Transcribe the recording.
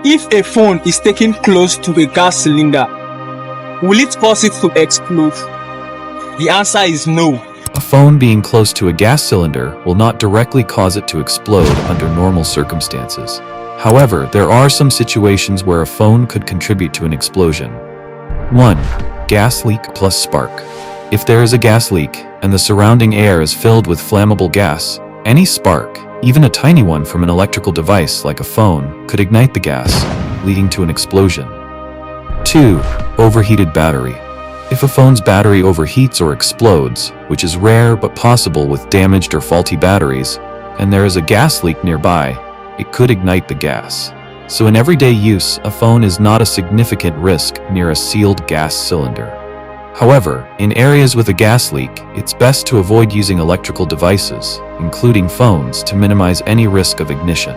If a phone is taken close to a gas cylinder, will it cause it to explode? The answer is no. A phone being close to a gas cylinder will not directly cause it to explode under normal circumstances. However, there are some situations where a phone could contribute to an explosion. 1. Gas leak plus spark. If there is a gas leak and the surrounding air is filled with flammable gas, any spark, even a tiny one from an electrical device like a phone, could ignite the gas, leading to an explosion. 2. Overheated battery. If a phone's battery overheats or explodes, which is rare but possible with damaged or faulty batteries, and there is a gas leak nearby, it could ignite the gas. So in everyday use, a phone is not a significant risk near a sealed gas cylinder. However, in areas with a gas leak, it's best to avoid using electrical devices, including phones, to minimize any risk of ignition.